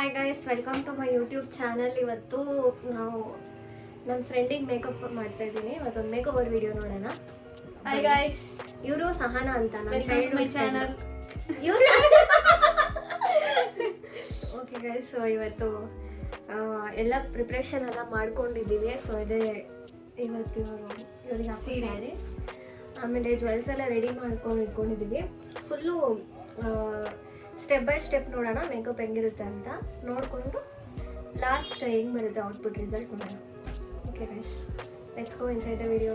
Hi guys, welcome to my YouTube channel. ಇವತ್ತು ನಾವು ನನ್ನ ಫ್ರೆಂಡಿಗೆ ಮೇಕಪ್ ಮಾಡ್ತಾ ಇದ್ದೀನಿ. ಇವತ್ತೊಂದು ಮೇಕಪ್ ಓವರ್ ವಿಡಿಯೋ ನೋಡೋಣ. ಹಾಯ್ ಗೈಸ್, ಇವರು ಸಹನಾ ಅಂತ ನನ್ನ welcome to my channel. Okay guys, so ಇವತ್ತು ಎಲ್ಲ ಪ್ರಿಪ್ರೇಷನ್ ಎಲ್ಲ ಮಾಡ್ಕೊಂಡಿದ್ದೀವಿ. ಸೊ ಇದೇ ಇವತ್ತು ಇವ್ರಿಗೆ ಸ್ಯಾರಿ, ಆಮೇಲೆ ಜ್ಯುವೆಲ್ಸ್ ಎಲ್ಲ ರೆಡಿ ಮಾಡ್ಕೊಂಡು ಇಟ್ಕೊಂಡಿದ್ದೀವಿ. ಫುಲ್ಲು ಸ್ಟೆಪ್ ಬೈ ಸ್ಟೆಪ್ ನೋಡೋಣ ಮೇಕಪ್ ಹೆಂಗಿರುತ್ತೆ ಅಂತ ನೋಡಿಕೊಂಡು ಲಾಸ್ಟ್ ಹೆಂಗೆ ಬರುತ್ತೆ ಔಟ್ಪುಟ್ ರಿಸಲ್ಟ್ ನೋಡೋಣ. Okay guys, let's go inside the video.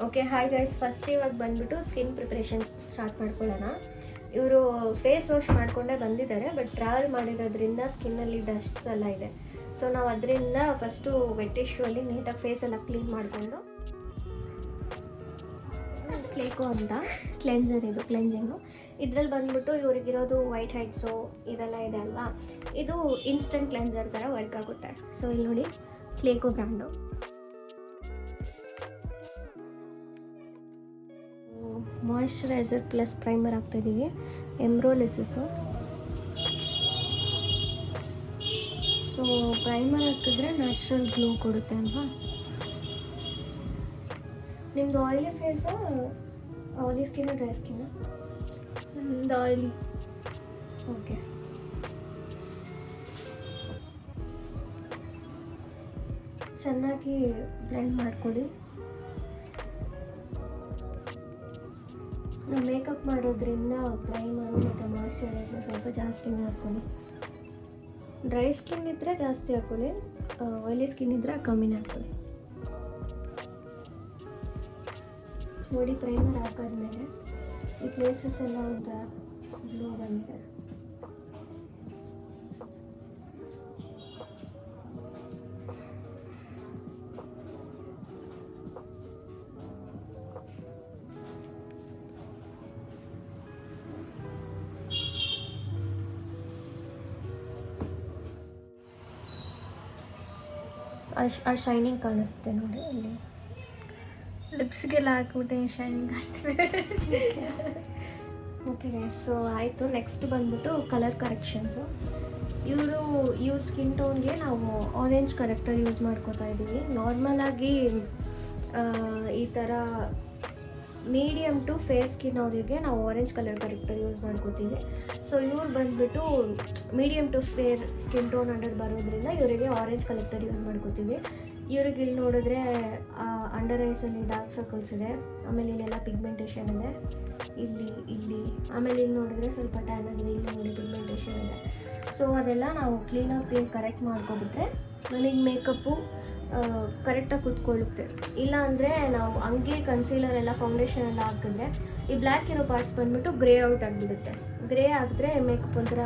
Okay hi guys, first ಇವಾಗ ಬಂದ್ಬಿಟ್ಟು ಸ್ಕಿನ್ ಪ್ರಿಪ್ರೇಷನ್ಸ್ ಸ್ಟಾರ್ಟ್ ಮಾಡ್ಕೊಳ್ಳೋಣ. ಇವರು ಫೇಸ್ ವಾಶ್ ಮಾಡಿಕೊಂಡೇ ಬಂದಿದ್ದಾರೆ, ಬಟ್ ಟ್ರಾವೆಲ್ ಮಾಡಿರೋದ್ರಿಂದ ಸ್ಕಿನ್ನಲ್ಲಿ ಡಸ್ಟ್ಸ್ ಎಲ್ಲ ಇದೆ. ಸೊ ನಾವು ಅದರಿಂದ ಫಸ್ಟು ವೆಟ್ ಟಿಶ್ಯೂಲ್ಲಿ ನೀಟಾಗಿ ಫೇಸ್ ಎಲ್ಲ ಕ್ಲೀನ್ ಮಾಡಿಕೊಂಡು, ಕ್ಲೇಕೋ ಅಂತ ಕ್ಲೆನ್ಸರ್, ಇದು ಕ್ಲೆನ್ಸಿಂಗು. ಇದರಲ್ಲಿ ಬಂದ್ಬಿಟ್ಟು ಇವ್ರಿಗಿರೋದು ವೈಟ್ ಹೆಡ್ಸು ಇದೆಲ್ಲ ಇದೆ ಅಲ್ವಾ, ಇದು ಇನ್ಸ್ಟೆಂಟ್ ಕ್ಲೆನ್ಸರ್ ಥರ ವರ್ಕ್ ಆಗುತ್ತೆ. ಸೊ ಇಲ್ಲಿ ನೋಡಿ, ಕ್ಲೇಕೋ ಬ್ರ್ಯಾಂಡು. ಮಾಯ್ಶ್ಚರೈಸರ್ ಪ್ಲಸ್ ಪ್ರೈಮರ್ ಹಾಕ್ತಾಯಿದ್ದೀವಿ, ಎಮ್ರೋಲಿಸಿಸು. ಸೊ ಪ್ರೈಮರ್ ಹಾಕಿದ್ರೆ ನ್ಯಾಚುರಲ್ ಗ್ಲೋ ಕೊಡುತ್ತೆ ಅಲ್ವಾ. ನಿಮ್ದು ಆಯಿಲಿ ಫೇಸಾ, ಆಯಿಲಿ ಸ್ಕಿನ್, ಡ್ರೈ ಸ್ಕಿನ್? ನಮ್ದು ಆಯಿಲಿ. ಓಕೆ, ಚೆನ್ನಾಗಿ ಬ್ಲೆಂಡ್ ಮಾಡ್ಕೊಳ್ಳಿ. ನಾವು ಮೇಕಪ್ ಮಾಡೋದ್ರಿಂದ ಪ್ರೈಮರು ಮತ್ತು ಮಾಯ್ಶ್ಚರೈಸರ್ ಸ್ವಲ್ಪ ಜಾಸ್ತಿನೇ ಹಾಕ್ಕೊಳ್ಳಿ. ಡ್ರೈ ಸ್ಕಿನ್ ಇದ್ದರೆ ಜಾಸ್ತಿ ಹಾಕ್ಕೊಳ್ಳಿ, ಆಯಿಲಿ ಸ್ಕಿನ್ ಇದ್ದರೆ ಕಮ್ಮಿನೇ ಹಾಕ್ಕೊಳ್ಳಿ. ನೋಡಿ, ಪ್ರೈಮರ್ ಹಾಕಾದ್ಮೇಲೆ ಈ ಪ್ಲೇಸಸ್ ಎಲ್ಲ ಒಂಥರ ಗ್ಲೋ ಬಂದಿದೆ. ಆ ಶೈನಿಂಗ್ ಕಾಣಿಸುತ್ತೆ ನೋಡಿ ಅಲ್ಲಿ. ಲಿಪ್ಸ್ಗೆಲ್ಲ ಹಾಕ್ಬಿಟ್ಟು ಶೈನಿಂಗ್ ಕಾಣ್ತದೆ. ಓಕೆ ಗೈಸ್, ಸೊ ಆಯಿತು. ನೆಕ್ಸ್ಟ್ ಬಂದ್ಬಿಟ್ಟು ಕಲರ್ ಕರೆಕ್ಷನ್ಸು. ಇವ್ರ ಸ್ಕಿನ್ ಟೋನ್ಗೆ ನಾವು ಆರೆಂಜ್ ಕರೆಕ್ಟರ್ ಯೂಸ್ ಮಾಡ್ಕೋತಾ ಇದ್ದೀವಿ. ನಾರ್ಮಲಾಗಿ ಈ ಥರ ಮೀಡಿಯಮ್ ಟು ಫೇರ್ ಸ್ಕಿನ್ ಅವರಿಗೆ ನಾವು ಆರೆಂಜ್ ಕಲರ್ ಕರೆಕ್ಟರ್ ಯೂಸ್ ಮಾಡ್ಕೋತೀವಿ. ಸೊ ಇವ್ರು ಬಂದ್ಬಿಟ್ಟು medium to fair skin tone under ಬರೋದ್ರಿಂದ ಇವರಿಗೆ ಆರೆಂಜ್ ಕಲೆಕ್ಟರ್ ಯೂಸ್ ಮಾಡ್ಕೋತೀವಿ. ಇವ್ರಿಗೆ ಇಲ್ಲಿ ನೋಡಿದ್ರೆ ಅಂಡರ್ ಐಸಲ್ಲಿ ಡಾರ್ಕ್ ಸರ್ಕಲ್ಸ್ ಇದೆ, ಆಮೇಲೆ ಇಲ್ಲೆಲ್ಲ ಪಿಗ್ಮೆಂಟೇಷನ್ ಇದೆ, ಇಲ್ಲಿ ಆಮೇಲೆ ಇಲ್ಲಿ ನೋಡಿದ್ರೆ ಸ್ವಲ್ಪ ಟ್ಯಾನ್ ಆಗಿದೆ, ಇಲ್ಲಿ ನೋಡಿ ಪಿಗ್ಮೆಂಟೇಷನ್ ಇದೆ. ಸೊ ಅದೆಲ್ಲ ನಾವು ಕ್ಲೀನಾಗಿ ಕರೆಕ್ಟ್ ಮಾಡ್ಕೊಬಿಟ್ರೆ ನನಗೆ ಮೇಕಪ್ಪು ಕರೆಕ್ಟಾಗಿ ಕೂತ್ಕೊಳ್ಳುತ್ತೆ. ಇಲ್ಲ ಅಂದರೆ ನಾವು ಹಂಗೆ ಕನ್ಸೀಲರ್ ಎಲ್ಲ ಫೌಂಡೇಶನ್ ಎಲ್ಲ ಹಾಕಿದ್ರೆ ಈ ಬ್ಲ್ಯಾಕ್ ಇರೋ ಪಾರ್ಟ್ಸ್ ಬಂದ್ಬಿಟ್ಟು ಗ್ರೇ ಔಟ್ ಆಗಿಬಿಡುತ್ತೆ. ಗ್ರೇ ಆಗಿದ್ರೆ ಮೇಕಪ್ ಒಂಥರ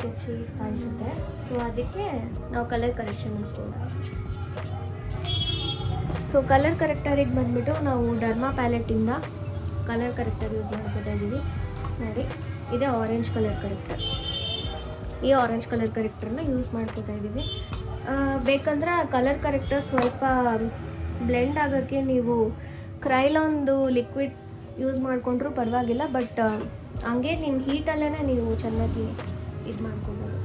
ಕೆಚ್ಚಿ ಕಾಣಿಸುತ್ತೆ. ಸೊ ಅದಕ್ಕೆ ನಾವು ಕಲರ್ ಕರೆಕ್ಷನ್ ಮಾಡಿಸ್ಕೊಂಡು, ಸೊ ಕಲರ್ ಕರೆಕ್ಟರಿಗೆ ಬಂದ್ಬಿಟ್ಟು ನಾವು ಡರ್ಮಾ ಪ್ಯಾಲೆಟಿಂದ ಕಲರ್ ಕರೆಕ್ಟರ್ ಯೂಸ್ ಮಾಡ್ಕೊತಾ ಇದ್ದೀವಿ. ನೋಡಿ, ಇದೇ ಆರೆಂಜ್ ಕಲರ್ ಕರೆಕ್ಟರ್. ಈ ಆರೆಂಜ್ ಕಲರ್ ಕರೆಕ್ಟರ್ನ ಯೂಸ್ ಮಾಡ್ಕೋತಾ ಇದ್ದೀವಿ. ಬೇಕಂದ್ರೆ ಕಲರ್ ಕರೆಕ್ಟರ್ ಸ್ವಲ್ಪ ಬ್ಲೆಂಡ್ ಆಗೋಕ್ಕೆ ನೀವು ಕ್ರೈಲಾನ್ದು ಲಿಕ್ವಿಡ್ ಯೂಸ್ ಮಾಡಿಕೊಂಡ್ರೂ ಪರವಾಗಿಲ್ಲ, ಬಟ್ ಹಂಗೆ ನಿಮ್ಮ ಹೀಟಲ್ಲೇ ನೀವು ಚೆನ್ನಾಗಿ ಇದು ಮಾಡ್ಕೊಬೋದು.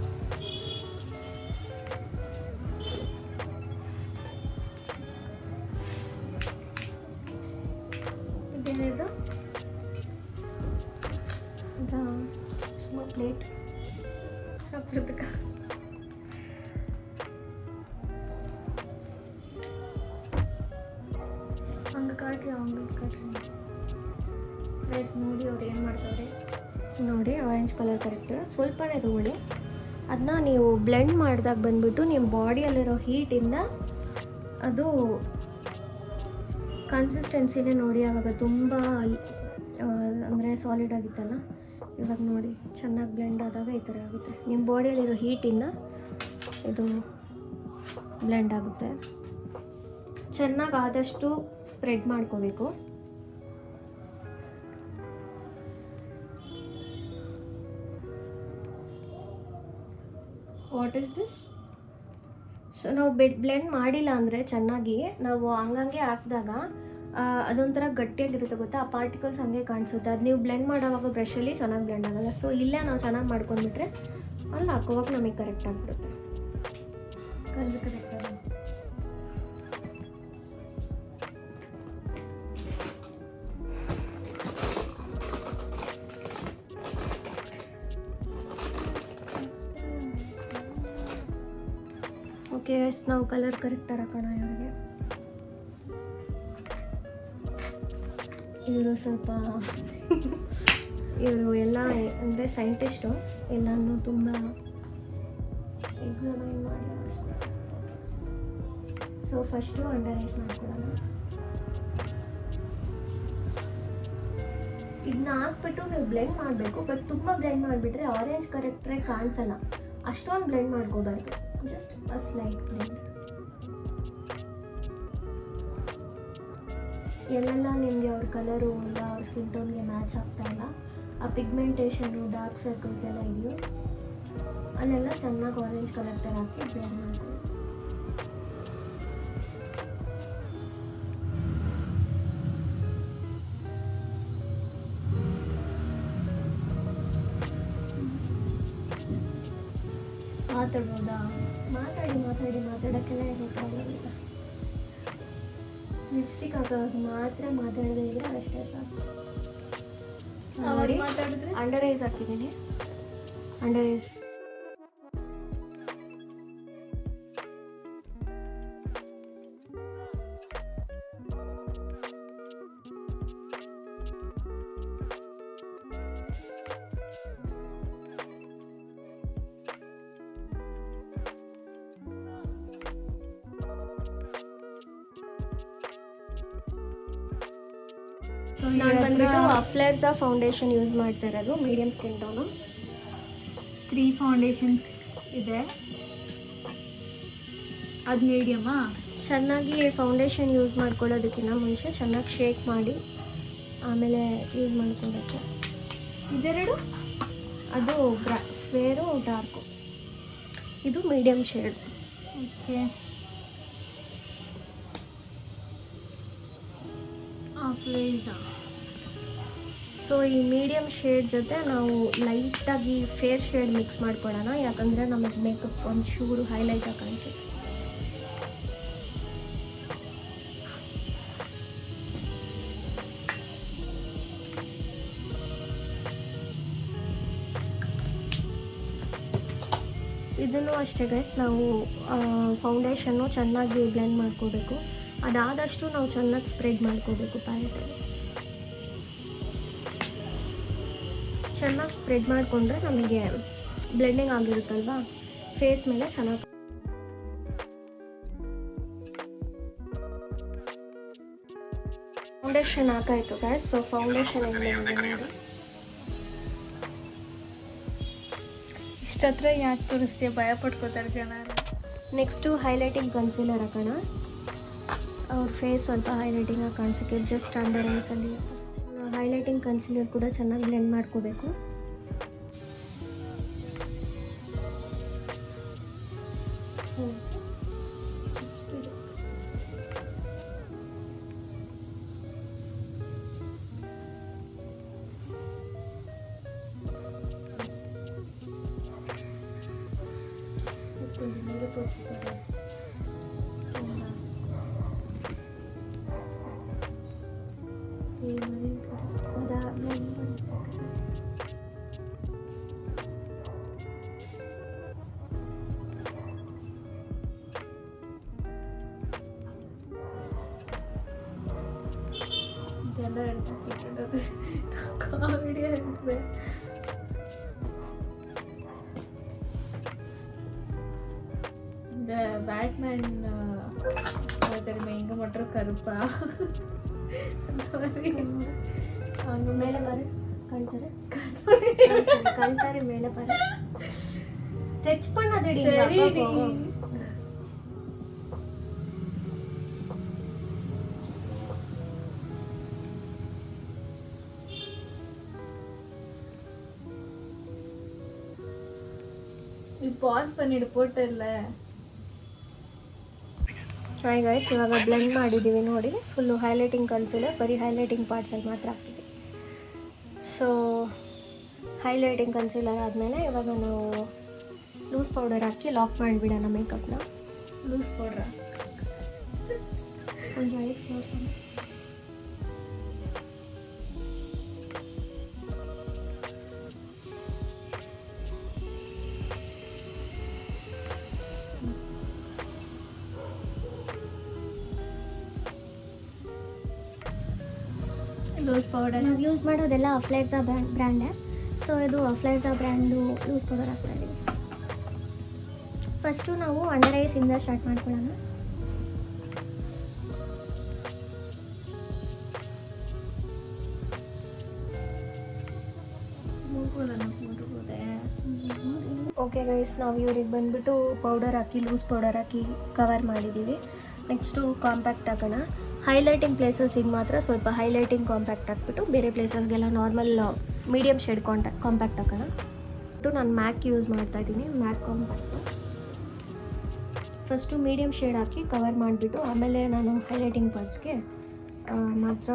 ಇದೇನಿದು ಸುಮ್ಮ ಪ್ಲೇಟ್ ಸಾಪಿಡೋದಕ್ಕೆ. ಹಂಗೆ ಕಾಟ್ರಿ ಗೈಸ್, ನೋಡಿ ಅವ್ರು ಏನು ಮಾಡ್ತಾರೆ ನೋಡಿ. ಆರೆಂಜ್ ಕಲರ್ ಕರೆಕ್ಟರ್ ಸ್ವಲ್ಪನೇ ತೊಗೊಳ್ಳಿ. ಅದನ್ನ ನೀವು ಬ್ಲೆಂಡ್ ಮಾಡಿದಾಗ ಬಂದ್ಬಿಟ್ಟು ನಿಮ್ಮ ಬಾಡಿಯಲ್ಲಿರೋ ಹೀಟಿಂದ ಅದು ಕನ್ಸಿಸ್ಟೆನ್ಸಿನೇ ನೋಡಿ. ಆವಾಗ ತುಂಬ ಅಂದರೆ ಸಾಲಿಡ್ ಆಗಿತ್ತಲ್ಲ, ಇವಾಗ ನೋಡಿ ಚೆನ್ನಾಗಿ ಬ್ಲೆಂಡ್ ಆದಾಗ ಈ ಥರ ಆಗುತ್ತೆ. ನಿಮ್ಮ ಬಾಡಿಯಲ್ಲಿರೋ ಹೀಟಿಂದ ಇದು ಬ್ಲೆಂಡ್ ಆಗುತ್ತೆ. ಚೆನ್ನಾಗಿ ಆದಷ್ಟು ಸ್ಪ್ರೆಡ್ ಮಾಡ್ಕೋಬೇಕು. What is this? ಸೊ ನಾವು ಬ್ಲೆಂಡ್ ಮಾಡಿಲ್ಲ ಅಂದರೆ ಚೆನ್ನಾಗಿ ನಾವು ಹಂಗಂಗೆ ಹಾಕಿದಾಗ ಅದೊಂಥರ ಗಟ್ಟಿಯಾಗಿರುತ್ತೆ ಗೊತ್ತಾ, ಆ ಪಾರ್ಟಿಕಲ್ಸ್ ಹಂಗೆ ಕಾಣಿಸುತ್ತೆ. ಅದು ನೀವು ಬ್ಲೆಂಡ್ ಮಾಡೋವಾಗ ಬ್ರಷಲ್ಲಿ ಚೆನ್ನಾಗಿ ಬ್ಲೆಂಡ್ ಆಗಲ್ಲ. ಸೊ ಇಲ್ಲೇ ನಾವು ಚೆನ್ನಾಗಿ ಮಾಡ್ಕೊಂಡ್ಬಿಟ್ರೆ ಅಲ್ಲಿ ಹಾಕೋವಾಗ ನಮಗೆ ಕರೆಕ್ಟ್ ಆಗಿಬಿಡುತ್ತೆ. ಕಲ್ಲು ಕರೆಕ್ಟ್ ಆಗಿ. ಓಕೆ ನಾವು ಕಲರ್ ಕರೆಕ್ಟಾಗಿ ಹಾಕೋಣ ಇವ್ರಿಗೆ. ಇವರು ಸ್ವಲ್ಪ ಇವರು ಎಲ್ಲ ಅಂದರೆ ಸೈಂಟಿಸ್ಟು, ಎಲ್ಲನೂ ತುಂಬ ಎಕ್ಸಾಮೈನ್ ಮಾಡಿ. ಸೊ ಫಸ್ಟು ಅಂಡರ್ ಐಸ್ ಮಾಡ್ಕೊಳ್ಳೋಣ. ಇದನ್ನ ಹಾಕ್ಬಿಟ್ಟು ನೀವು ಬ್ಲೆಂಡ್ ಮಾಡಬೇಕು, ಬಟ್ ತುಂಬ ಬ್ಲೆಂಡ್ ಮಾಡಿಬಿಟ್ರೆ ಆರೆಂಜ್ ಕರೆಕ್ಟ್ರಾಗಿ ಕಾಣಿಸಲ್ಲ. ಅಷ್ಟೊಂದು ಬ್ಲೆಂಡ್ ಮಾಡ್ಕೋಬಾರ್ದು, ಜಸ್ಟ್ ಅ ಸ್ಲೈಟ್ ಬ್ಲೆಂಡ್. ಎಲ್ಲೆಲ್ಲ ನಿಮಗೆ ಅವ್ರ ಕಲರು ಇಲ್ಲ ಅವ್ರ ಸ್ಕಿನ್ ಟೋನ್ಗೆ ಮ್ಯಾಚ್ ಆಗ್ತಾ ಇಲ್ಲ, ಆ ಪಿಗ್ಮೆಂಟೇಷನು ಡಾರ್ಕ್ ಸರ್ಕಲ್ಸ್ ಎಲ್ಲ ಇದೆಯೋ ಅಲ್ಲೆಲ್ಲ ಚೆನ್ನಾಗಿ ಆರೆಂಜ್ ಕಲೆಕ್ಟರ್ ಹಾಕಿ ಬ್ಲೆಂಡ್ ಮಾಡ್ಕೊಳ್ಳಿ. ಮಾತಾಡ್ಬೋದಾ? ಮಾತಾಡೋಕ್ಕೆಲ್ಲ ಏನು ಪ್ರಾಬ್ಲಮ್ ಇಲ್ಲ. ಲಿಪ್ಸ್ಟಿಕ್ ಹಾಕೋದು ಮಾತ್ರ ಮಾತಾಡೋದೇ ಇದ್ರೆ ಅಷ್ಟೇ ಸಾಕು. ನೋಡಿ ಮಾತಾಡಿದ್ರೆ ಅಂಡರ್ ಐಸ್ ಹಾಕಿದ್ದೀನಿ. ಅಂಡರ್ ಐಸ್ ನಾನು ಬಂದ್ಬಿಟ್ಟು ಅಫ್ಲರ್ಸ ಫೌಂಡೇಶನ್ ಯೂಸ್ ಮಾಡ್ತಾ ಇರೋದು, ಮೀಡಿಯಂ ಸ್ಕಿನ್ ಟೋನು. 3 ಫೌಂಡೇಶನ್ಸ್ ಇದೆ, ಅದು ಮೀಡಿಯಮಾ. ಚೆನ್ನಾಗಿ ಫೌಂಡೇಶನ್ ಯೂಸ್ ಮಾಡ್ಕೊಳ್ಳೋದಕ್ಕಿಂತ ಮುಂಚೆ ಚೆನ್ನಾಗಿ ಶೇಕ್ ಮಾಡಿ ಆಮೇಲೆ ಯೂಸ್ ಮಾಡ್ಕೊಬೇಕು. ಇದೆರಡು ಅದು ಫೇರು ಡಾರ್ಕು, ಇದು ಮೀಡಿಯಂ ಶೇಡ್. ಓಕೆ, ಆಫ್ಲೈಸಾ. ಸೊ ಈ ಮೀಡಿಯಂ ಶೇಡ್ ಜೊತೆ ನಾವು ಲೈಟಾಗಿ ಫೇರ್ ಶೇಡ್ ಮಿಕ್ಸ್ ಮಾಡ್ಕೊಳ್ಳೋಣ, ಯಾಕಂದರೆ ನಮಗೆ ಮೇಕಪ್ ಒಂಚೂರು ಹೈಲೈಟಾಗಿ ಕಾಣಿಸುತ್ತೆ. ಇದನ್ನು ಅಷ್ಟೇ ಗೈಸ್, ನಾವು ಫೌಂಡೇಶನ್ನು ಚೆನ್ನಾಗಿ ಬ್ಲೆಂಡ್ ಮಾಡ್ಕೋಬೇಕು. ಅದಾದಷ್ಟು ನಾವು ಚೆನ್ನಾಗಿ ಸ್ಪ್ರೆಡ್ ಮಾಡ್ಕೋಬೇಕು ಪ್ಯಾಲೆಟಲ್ಲಿ. ಚೆನ್ನಾಗಿ ಸ್ಪ್ರೆಡ್ ಮಾಡಿಕೊಂಡ್ರೆ ನಮಗೆ ಬ್ಲೆಂಡಿಂಗ್ ಆಗಿರುತ್ತಲ್ವಾ ಫೇಸ್ ಮೇಲೆ ಚೆನ್ನಾಗಿ. ಫೌಂಡೇಶನ್ ಹಾಕಾಯಿತು ಗೈಸ್. ಸೊ ಫೌಂಡೇಶನ್ ಹೆಂಗೆ ನೋಡಿ. ಇಷ್ಟತ್ರ ಯಾಕೆ ತೋರಿಸ್ತೀಯ? ಭಯ ಪಡ್ಕೋತಾರೆ ಜನ. ನೆಕ್ಸ್ಟು ಹೈಲೈಟಿಂಗ್ ಕನ್ಸೀಲರ್ ಹಾಕೋಣ. ಅವ್ರ ಫೇಸ್ ಸ್ವಲ್ಪ ಹೈಲೈಟಿಂಗ್ ಆಗಿ ಕಾಣಿಸೋಕ್ಕೆ ಜಸ್ಟ್ ಅಂಡರ್ ಐಸಲ್ಲಿ ಹೈಲೈಟಿಂಗ್ ಕನ್ಸೀಲರ್ ಕೂಡ ಚೆನ್ನಾಗಿ ಬ್ಲೆಂಡ್ ಮಾಡ್ಕೋಬೇಕು. ಇದೆಲ್ಲ ಕಾಮಿಡಿ ಆಗಿದೆ. இந்த பேட்மேன் தெரியுமா, எங்கே மட்டும் கருப்பா அவங்க மேலே பாரு கண்தாரு மேலே பாரு ஸ்ட்ரெச் பண்ணாதடி. இது பாஸ் பண்ணிட்டு போட்டல. ಹಾಯ್ ಗೈಸ್, ಇವಾಗ ಬ್ಲೆಂಡ್ ಮಾಡಿದ್ದೀವಿ ನೋಡಿ. ಫುಲ್ಲು ಹೈಲೈಟಿಂಗ್ ಕನ್ಸಿಲ್ಲ, ಬರೀ ಹೈಲೈಟಿಂಗ್ ಪಾರ್ಟ್ಸಲ್ಲಿ ಮಾತ್ರ ಹಾಕ್ತೀವಿ. ಸೊ ಹೈಲೈಟಿಂಗ್ ಕನ್ಸಿಲರ್ ಆದಮೇಲೆ ಇವಾಗ ನಾವು ಲೂಸ್ ಪೌಡರ್ ಹಾಕಿ ಲಾಕ್ ಮಾಡಿಬಿಡೋಣ ಮೇಕಪ್ನ. ಲೂಸ್ ಪೌಡ್ರಾ? ಒಂದು ಐಸ್ ನೋಡ್ಕೊಂಡು ಲೂಸ್ ಪೌಡರ್ ನಾವು ಯೂಸ್ ಮಾಡೋದೆಲ್ಲ ಫ್ಲೇರ್ಸಾ ಬ್ರ್ಯಾಂಡೇ. ಸೊ ಇದು ಫ್ಲೇರ್ಸಾ ಬ್ರ್ಯಾಂಡು ಲೂಸ್ ಪೌಡರ್ ಹಾಕ್ತಾ ಇದ್ದೀವಿ. ಫಸ್ಟು ನಾವು ಅಂಡರ್ ಐಸಿಂದ ಸ್ಟಾರ್ಟ್ ಮಾಡ್ಕೊಳ್ಳೋಣ. ಓಕೆ ಗೈಸ್, ನಾವು ಇವ್ರಿಗೆ ಬಂದುಬಿಟ್ಟು ಪೌಡರ್ ಹಾಕಿ ಲೂಸ್ ಪೌಡರ್ ಹಾಕಿ ಕವರ್ ಮಾಡಿದ್ದೀವಿ. ನೆಕ್ಸ್ಟು ಕಾಂಪ್ಯಾಕ್ಟ್ ಹಾಕೋಣ. ಹೈಲೈಟಿಂಗ್ ಪ್ಲೇಸಸ್ಸಿಗೆ ಮಾತ್ರ ಸ್ವಲ್ಪ ಹೈಲೈಟಿಂಗ್ ಕಾಂಪ್ಯಾಕ್ಟ್ ಹಾಕ್ಬಿಟ್ಟು ಬೇರೆ ಪ್ಲೇಸಸ್ಗೆಲ್ಲ ನಾರ್ಮಲ್ ಮೀಡಿಯಮ್ ಶೇಡ್ ಕಾಂಪ್ಯಾಕ್ಟ್ ಹಾಕೋಣ. ನಾನು ಮ್ಯಾಕ್ ಯೂಸ್ ಮಾಡ್ತಾಯಿದ್ದೀನಿ, ಮ್ಯಾಕ್ ಕಾಂಪ್ಯಾಕ್ಟು. ಫಸ್ಟು ಮೀಡಿಯಮ್ ಶೇಡ್ ಹಾಕಿ ಕವರ್ ಮಾಡಿಬಿಟ್ಟು ಆಮೇಲೆ ನಾನು ಹೈಲೈಟಿಂಗ್ ಪಾರ್ಟ್ಸ್ಗೆ ಮಾತ್ರ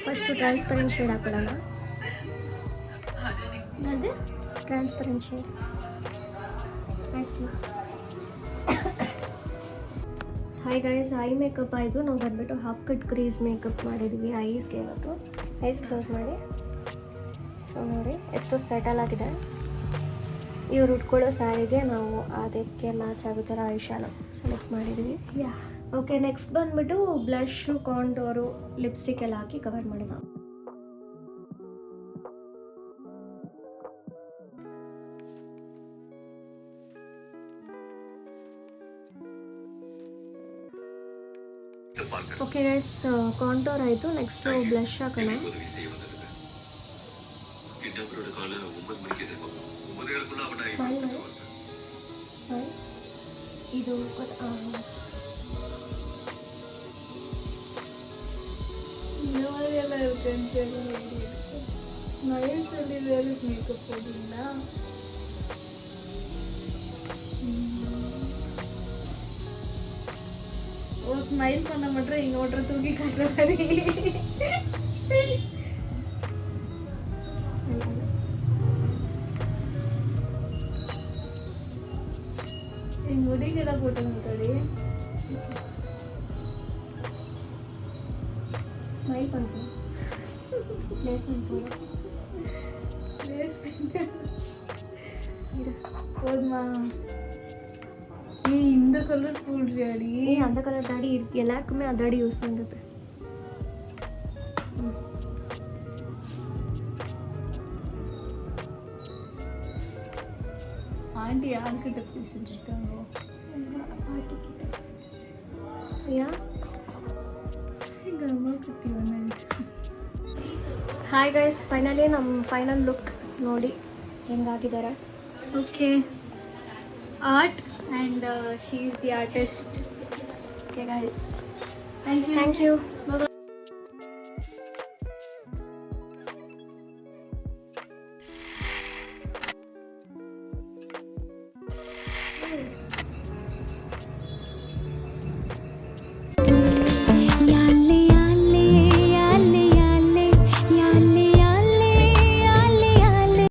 ಫಸ್ಟು ಟ್ರಾನ್ಸ್ಪರೆಂಟ್ ಶೇಡ್ ಹಾಕೊಳ್ಳೋಣ. ಅದೇ transparent shade hi guys, I makeup ಆಯಿತು. ನಾವು ಬಂದುಬಿಟ್ಟು ಹಾಫ್ ಕಟ್ ಕ್ರೀಸ್ ಮೇಕಪ್ ಮಾಡಿದ್ವಿ ಐಸ್ಗೆ ಇವತ್ತು. ಐಸ್ ಕ್ಲೋಸ್ ಮಾಡಿ. ಸೊ ನೋಡಿ ಎಷ್ಟು ಸೆಟಲ್ ಆಗಿದೆ. ಇವ್ರು ಉಟ್ಕೊಳ್ಳೋ ಸ್ಯಾರಿಗೆ ನಾವು ಅದಕ್ಕೆ ಮ್ಯಾಚ್ ಆಗೋ ಥರ ಐ ಶಾಲೋ ಸೆಲೆಕ್ಟ್ ಮಾಡಿದ್ವಿ. ಓಕೆ, ನೆಕ್ಸ್ಟ್ ಬಂದುಬಿಟ್ಟು ಬ್ಲಷು, ಕಾಂಟೋರು, ಲಿಪ್ಸ್ಟಿಕ್ ಎಲ್ಲ ಹಾಕಿ ಕವರ್ ಮಾಡೋಣ. ಓಕೆ ಗೈಸ್, ಕಾಂಟೋರ್ ಆಯಿತು. ನೆಕ್ಸ್ಟು ಬ್ಲಷ್ ಹಾಕೋಣ. ಸ್ಮೈಲ್ ಇದು ಎಲ್ಲ ಇರುತ್ತೆ ಅಂತ ಸ್ಮೈಲ್ಸಲ್ಲಿ ಬೇರೆ ಮೇಕಪ್ ಹೋಗಿಲ್ಲ. ஓ ஸ்மைல் பண்ண மட்டும் இன்னொரு தூக்கி காட்டுற மாதிரி. என் முடிக்கெல்லாம் போட்டு முட்டாடி ஸ்மைல் பண்ணுறோம். பிளேஸ்மெண்ட் போதும். போதுமா? நீ இந்த கலர் போடுறியாடி? அந்த கலர் தாடி இருக்கு, எல்லாருக்குமே அதாடி யூஸ் பண்ணுறது. ஆண்டி யார்கிட்ட பேசிட்டு இருக்காங்க? பாட்டி கிட்ட. யா எங்கள் அம்மா கிட்ட வந்துச்சு. ಹಾಯ್ ಗೈಸ್, ಫೈನಲಿ ನಮ್ಮ ಫೈನಲ್ ಲುಕ್ ನೋಡಿ ಹೆಂಗಾಗಿದ್ದಾರೆ. Okay, art and she is the artist. Okay guys, thank you. Thank you.